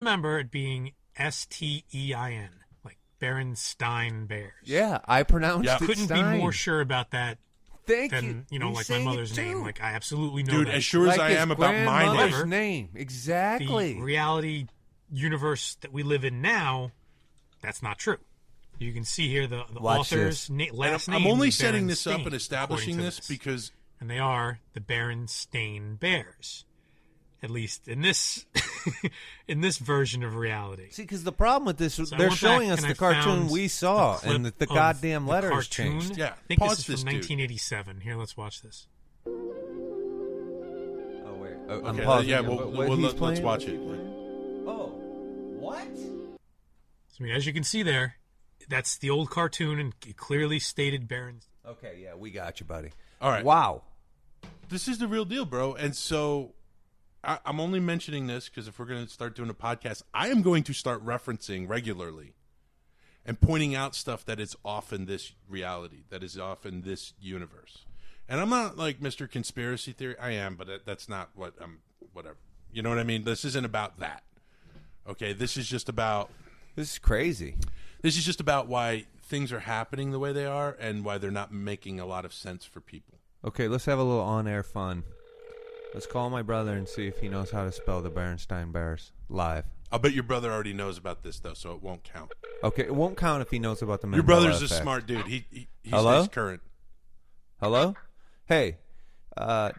remember it being Stein, like Berenstain Bears. Yeah, I pronounced it Couldn't Stein. be more sure about that Thank than, you. like my mother's name. Like, I absolutely know Dude, that. as sure as I am about my grandmother's name. name. Exactly. The reality universe that we live in now, that's not true. You can see here the author's last name. I'm only is setting this Berenstain, up and establishing according to this because... And they are the Berenstain Bears. At least in this in this version of reality. See, because the problem with this, So they're showing us the cartoon we saw, and the goddamn the letters cartoon. changed. Yeah, I think pause this is from this, dude. 1987. Here, let's watch this. Oh, wait. I'm Okay, pausing yeah, it, but what he's let's playing? watch it. Oh, what? So, as you can see there, that's the old cartoon and it clearly stated Berens. Okay, yeah, we got you, buddy. All right. Wow. This is the real deal, bro. And so I'm only mentioning this because if we're going to start doing a podcast, I am going to start referencing regularly and pointing out stuff that is off in this reality, that is off in this universe. And I'm not like Mr. Conspiracy Theory. I am, but that's not what I'm, whatever. You know what I mean? This isn't about that. Okay, this is just about... This is crazy. This is just about why things are happening the way they are and why they're not making a lot of sense for people. Okay, let's have a little on-air fun. Let's call my brother and see if he knows how to spell the Berenstain Bears live. I'll bet your brother already knows about this, though, so it won't count. Okay, it won't count if he knows about the Mandela Your brother's effect. a smart dude. He's Hello? current. Hello? Hey, how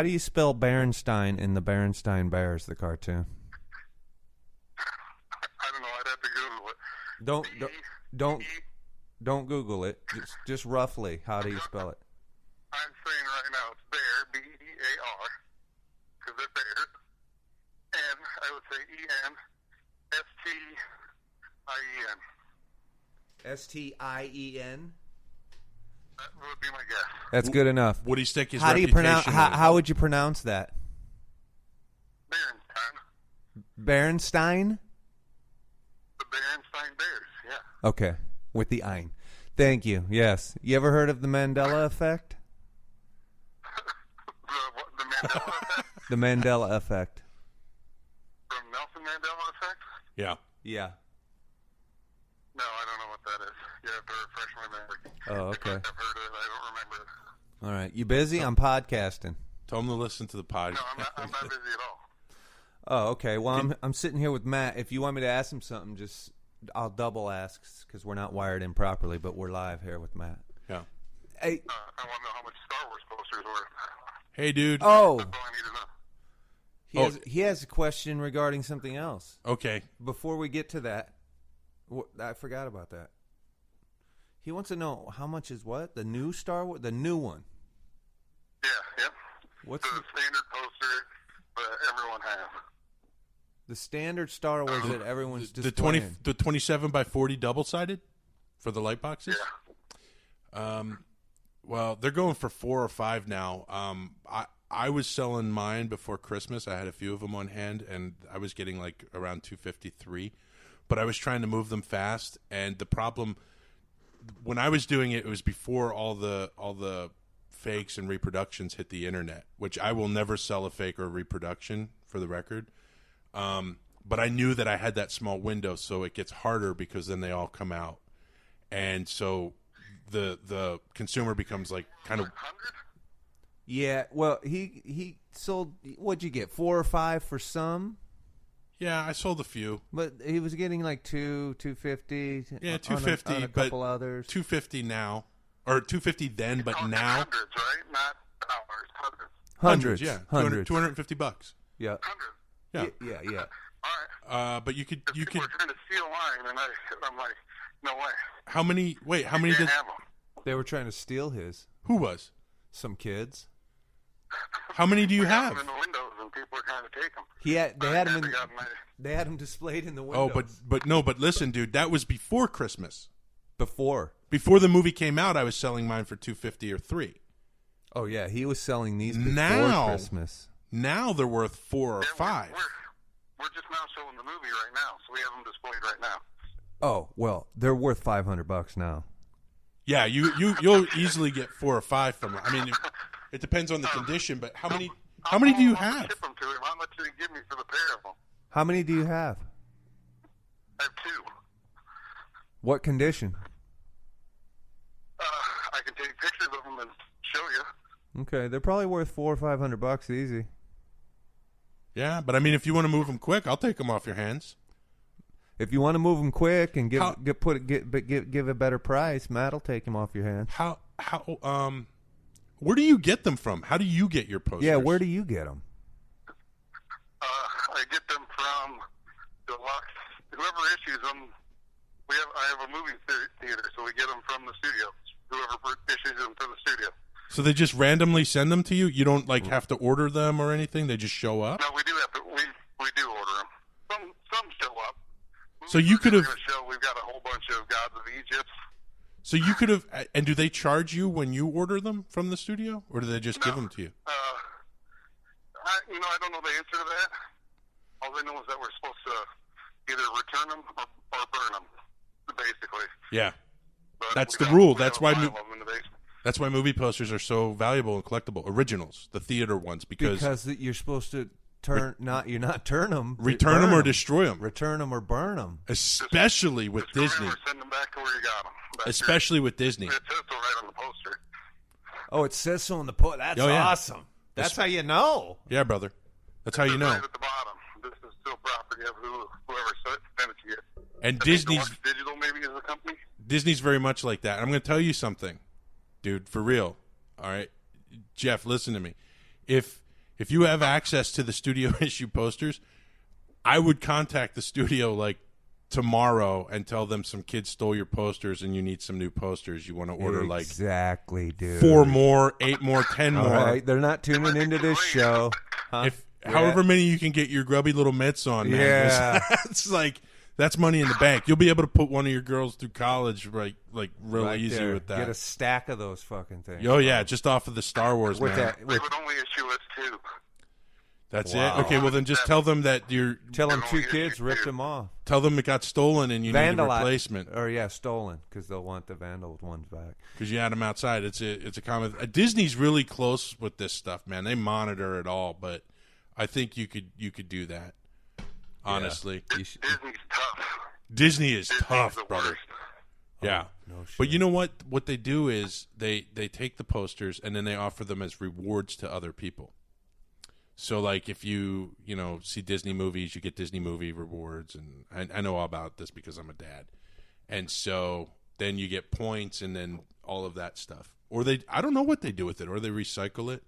do you spell Berenstain in the Berenstain Bears, the cartoon? I don't know. I'd have to Google it. Don't Google it. Just roughly, how do you spell it? I'm saying right now it's bear, B-E-A-R, because they're bears. And I would say E-N-S-T-I-E-N. S-T-I-E-N? That would be my guess. That's good enough. Would he stick his How do you pronounce? reputation on it? How would you pronounce that? Berenstain. Berenstain? The Berenstain Bears, yeah. Okay, with the ein. Thank you. Yes. You ever heard of the Mandela effect? The Mandela effect? The Mandela effect. From Nelson Mandela effect? Yeah. Yeah. No, I don't know what that is. You have to refresh my memory. Oh, okay. I've heard it. I don't remember it. All right. You busy? I'm podcasting. Tell him to listen to the pod. No, I'm not busy at all. Oh, okay. Well, I'm sitting here with Matt. If you want me to ask him something, I'll double ask because we're not wired in properly, but we're live here with Matt. Yeah. Hey. I want to know how much Star Wars posters were. Hey, dude. Oh. That's all I need to know. He has a question regarding something else. Okay. Before we get to that, I forgot about that. He wants to know how much is what? The new Star Wars? The new one. Yeah, yep. What's the standard poster that everyone has. the standard Star Wars that everyone's The displaying? the 27 by 40 double-sided for the light boxes? Yeah. Well, they're going for 4 or 5 now. I was selling mine before Christmas. I had a few of them on hand, and I was getting like around $253. But I was trying to move them fast, and the problem when I was doing it, it was before all the fakes and reproductions hit the internet, which I will never sell a fake or a reproduction for the record. But I knew that I had that small window, so it gets harder because then they all come out, and so the consumer becomes like kind of. 100? Yeah, well, he sold. What'd you get? 4 or 5 for some, Yeah, I sold a few. but he was getting like $250. Yeah, $250, on a but couple others. $250 now, or $250 then, but Talking now hundreds, right? Not dollars. Hundreds. Hundreds, yeah, hundreds. $250. Yeah, Hundreds. Yeah, yeah. All right. but you could People are trying to steal mine, and I'm like, no way. how many You did can't have them. They were trying to steal his. who was? Some kids. How many do you We got have? them in the windows, and people are trying to take them. They had him displayed in the windows. Oh, but listen, dude, that was before Christmas. before. Before the movie came out, I was selling mine for $250 or $3. Oh yeah, he was selling these before Now- Christmas. Now they're worth 4 or Yeah, 5. We're just now showing the movie right now, so we have them displayed right now. Oh well, they're worth $500 now. Yeah, you'll easily get 4 or 5 from it. I mean, it depends on the condition, but how many do you I'll have? ship them to him. How much do you give me for the pair of them? How many do you have? What condition? I can take pictures of them and show you. Okay, they're probably worth $400 or $500 easy. Yeah, but I mean, if you want to move them quick, I'll take them off your hands. If you want to move them quick and give a better price, Matt will take them off your hands. Where do you get them from? How do you get your posters? Yeah, where do you get them? I get them from Deluxe. Whoever issues them, I have a movie theater, so we get them from the studio. Whoever issues them to the studio. So they just randomly send them to you? You don't have to order them or anything? They just show up? No, we do have to. We do order them. Some show up. So you could have. We've got a whole bunch of Gods of Egypt. So you could have. And do they charge you when you order them from the studio, or do they just give them to you? I don't know the answer to that. All I know is that we're supposed to either return them or burn them, basically. Yeah, but that's the rule. That's why movie posters are so valuable and collectible. Originals, the theater ones, because you're supposed to return them, return them or destroy them, return them or burn them. Especially with Disney. Or send them back to where you got them. Especially with Disney. It says so right on the poster. Oh, it says so on the poster. That's awesome. That's how you know. Yeah, brother. That's how you know. Right at the bottom. This is still property of whoever sent it to you. And Disney's Digital maybe is the company. Disney's very much like that. I'm going to tell you something, dude, for real. All right, Jeff, listen to me. If you have access to the studio issue posters, I would contact the studio like tomorrow and tell them some kid stole your posters and you need some new posters. You want to order exactly, dude. 4 more, 8 more, 10 more. All right, they're not tuning into this show. Huh? However many you can get your grubby little mitts on, man. Yeah. It's like that's money in the bank. You'll be able to put one of your girls through college real easy there. with that. Get a stack of those fucking things. Oh yeah, just off of the Star Wars, We would only issue us 2. That's it. Okay, well then just tell them that Tell them 2 kids ripped them off. Tell them it got stolen and you need a replacement. Or stolen because they'll want the vandal ones back. Because you had them outside. It's a common. Disney's really close with this stuff, man. They monitor it all, but I think you could do that. Honestly, Disney's tough. Disney is tough, brother. Worst. Yeah, no shit. But you know what? What they do is they take the posters and then they offer them as rewards to other people. So, like, if you see Disney movies, you get Disney movie rewards, and I know all about this because I'm a dad. And so then you get points and then all of that stuff. Or I don't know what they do with it, or they recycle it.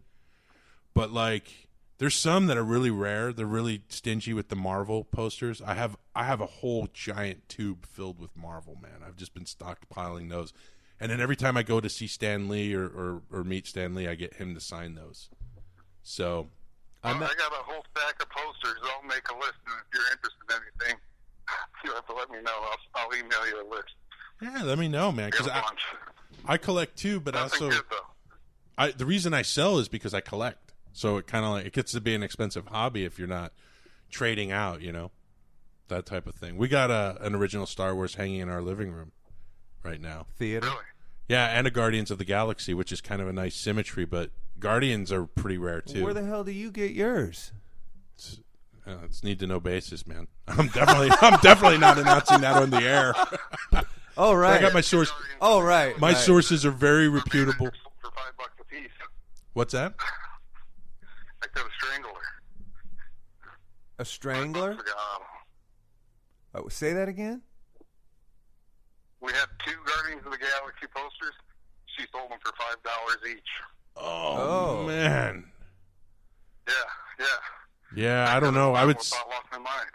But, like, there's some that are really rare. They're really stingy with the Marvel posters. I have a whole giant tube filled with Marvel, man. I've just been stockpiling those. And then every time I go to see Stan Lee or meet Stan Lee, I get him to sign those. So I got a whole stack of posters. I'll make a list, and if you're interested in anything, you have to let me know. I'll email you a list. Yeah, let me know, man. Because I collect too, but Nothing good, though. The reason I sell is because I collect. So it kind of it gets to be an expensive hobby if you're not trading out, that type of thing. We got an original Star Wars hanging in our living room right now. Theater. Really? Yeah, and a Guardians of the Galaxy, which is kind of a nice symmetry, but Guardians are pretty rare too. Where the hell do you get yours? It's need to know basis, man. I'm definitely not announcing that on the air. Oh right, I got my source. Oh right, my sources are very reputable. For $5 a piece. What's that? I got a strangler. A strangler? Oh, say that again. We had 2 Guardians of the Galaxy posters. She sold them for $5 each. Oh man. Yeah. Yeah, I don't know. I would. Lost my mind.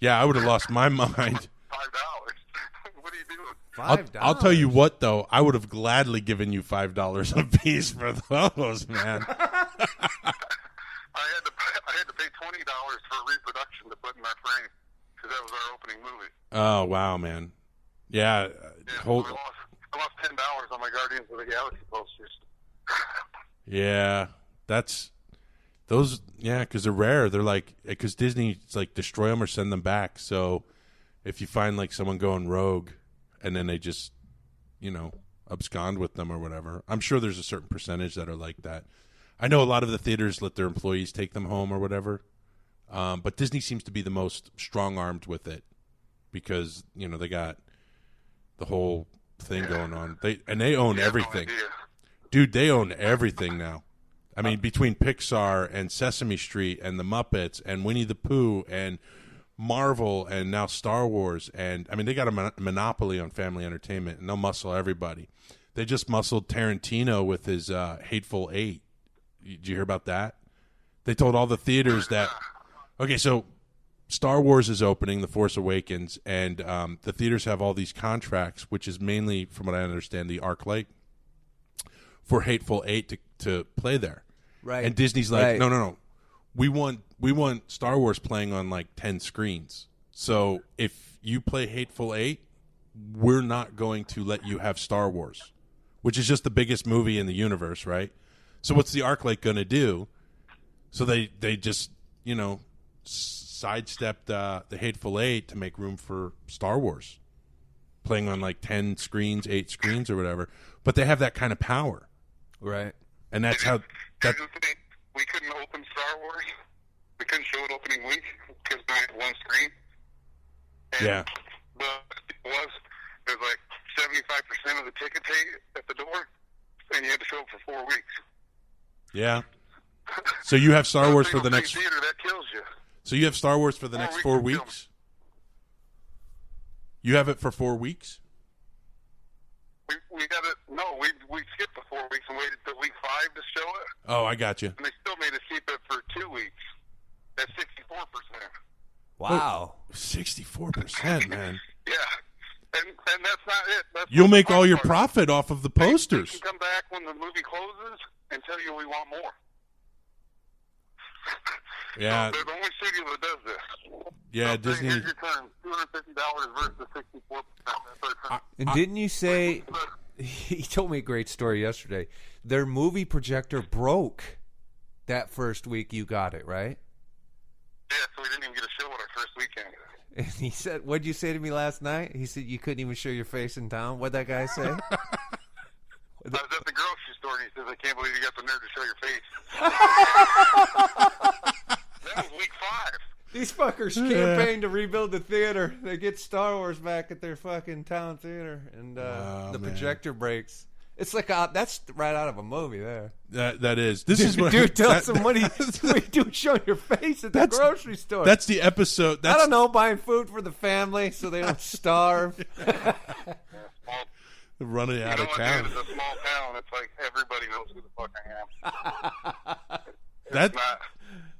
Yeah, I would have lost my mind. $5. What are you doing? $5. I'll tell you what, though. I would have gladly given you $5 a piece for those, man. I had to pay $20 for reproduction to put in our frame because that was our opening movie. Oh wow, man. Yeah. I lost $10 on my Guardians of the Galaxy posters. Yeah, that's those. Yeah, because they're rare. They're like because Disney, it's like destroy them or send them back. So if you find like someone going rogue, and then they just abscond with them or whatever, I'm sure there's a certain percentage that are like that. I know a lot of the theaters let their employees take them home or whatever, but Disney seems to be the most strong-armed with it because they got the whole thing going on. They own everything. No idea. Dude, they own everything now. I mean, between Pixar and Sesame Street and the Muppets and Winnie the Pooh and Marvel and now Star Wars. And, I mean, they got a monopoly on family entertainment, and they'll muscle everybody. They just muscled Tarantino with his Hateful Eight. Did you hear about that? They told all the theaters that, okay, so Star Wars is opening, The Force Awakens, and the theaters have all these contracts, which is mainly, from what I understand, the ArcLight, for Hateful Eight to play there. Right. And Disney's like, Right. no. We want Star Wars playing on like 10 screens. So if you play Hateful Eight, we're not going to let you have Star Wars, which is just the biggest movie in the universe, right? So what's the ArcLight going to do? So they just, sidestepped the Hateful Eight to make room for Star Wars, playing on like 10 screens, 8 screens or whatever. But they have that kind of power. Right. And that's how... Here's the thing. We couldn't open Star Wars. We couldn't show it opening week because we had one screen. And Yeah. it was like 75% of the tickets at the door, and you had to show up for 4 weeks. Yeah. So you have Star Wars for the Single next... theater, that kills you. So you have Star Wars for the next 4 weeks. weeks? You have it for 4 weeks? We got it. No, we skipped the 4 weeks and waited till week 5 to show it, Oh, I got you. and they still made us keep it for 2 weeks. That's 64%. Wow. 64%, man. Yeah, and that's not it. That's You'll the make fun all your part. profit off of the We posters. can come back when the movie closes and tell you we want more. Yeah. They're the only studio that does this. Yeah, So Disney... Here's your term, $250 versus 64%. That's our term. And didn't you say, he told me a great story yesterday, their movie projector broke that first week you got it, right? Yeah, so we didn't even get a show on our first weekend. And he said, what'd you say to me last night? He said you couldn't even show your face in town. What'd that guy say? I was at the grocery store, and he says, I can't believe you got the nerve to show your face. That was week 5. These fuckers campaign to rebuild the theater. They get Star Wars back at their fucking town theater, and the man. projector breaks. It's like that's right out of a movie there. That is. This is what... Dude, tell that- some what are you doing showing your face at the grocery store? That's the episode. I don't know, buying food for the family so they don't starve. Running out You of know what, town. dude? It's a small town. It's like everybody knows who the fuck I am. That...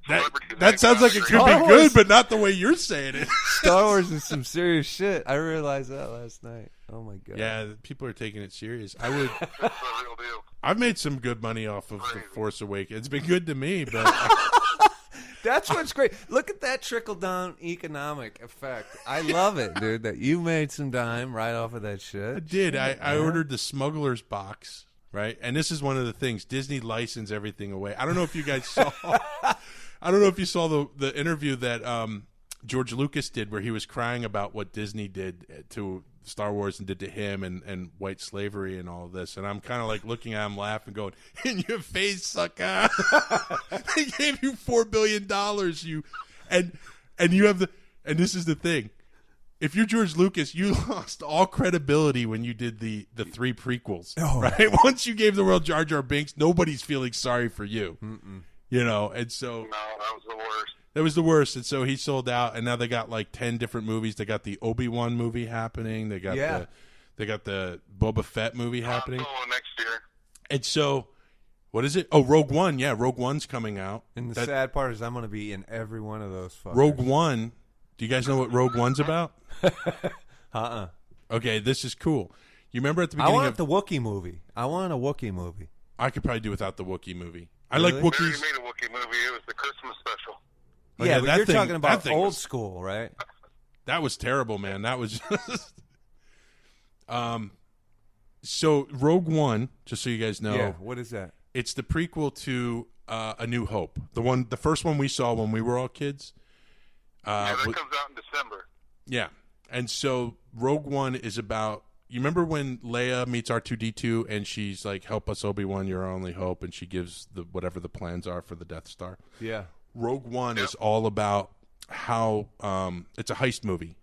Not celebrities That sounds like it could Star be Wars. good, but not the way you're saying it. Star Wars is some serious shit. I realized that last night. Oh my god. Yeah, people are taking it serious. I would. That's the real deal. I've made some good money off of The Force Awakens. It's been good to me, but That's what's great. Look at that trickle down economic effect. I love it, dude. That you made some dime right off of that I shit. did. I ordered the smuggler's box, right? And this is one of the things. Disney licensed everything away. I don't know if you guys saw. I don't know if you saw the interview that George Lucas did, where he was crying about what Disney did to Star Wars and did to him and white slavery and all of this. And I'm kind of like looking at him, laughing, going, "In your face, sucker! They gave you $4 billion, you, and you have the, and this is the thing." If you're George Lucas, you lost all credibility when you did the 3 prequels, right? Once you gave the world Jar Jar Binks, nobody's feeling sorry for you, and so No, that was the worst. that was the worst. And so he sold out, and now they got like 10 different movies. They got the Obi-Wan movie happening. They got the Boba Fett movie happening. Solo next year. And so, what is it? Oh, Rogue One. Yeah, Rogue One's coming out. And the sad part is I'm going to be in every one of those fuckers. Rogue One. Do you guys know what Rogue One's about? Okay, this is cool. You remember at the I beginning want of the Wookiee movie. I want a Wookiee movie. I could probably do without the Wookiee movie. I Really? like They Wookiees. already made a Wookiee movie. It was the Christmas special. Oh, yeah, yeah, but that you're thing- talking that about thing old was- school, right? That was terrible, man. That was just... So Rogue One, just so you guys know, Yeah, what is that? it's the prequel to A New Hope. The first one we saw when we were all kids. Yeah, that wa- comes out in December. yeah. And so Rogue One is about, you remember when Leia meets R2-D2 and she's like, "Help us, Obi-Wan, you're our only hope," and she gives whatever the plans are for the Death Star. Yeah. Rogue One is all about how it's a heist movie,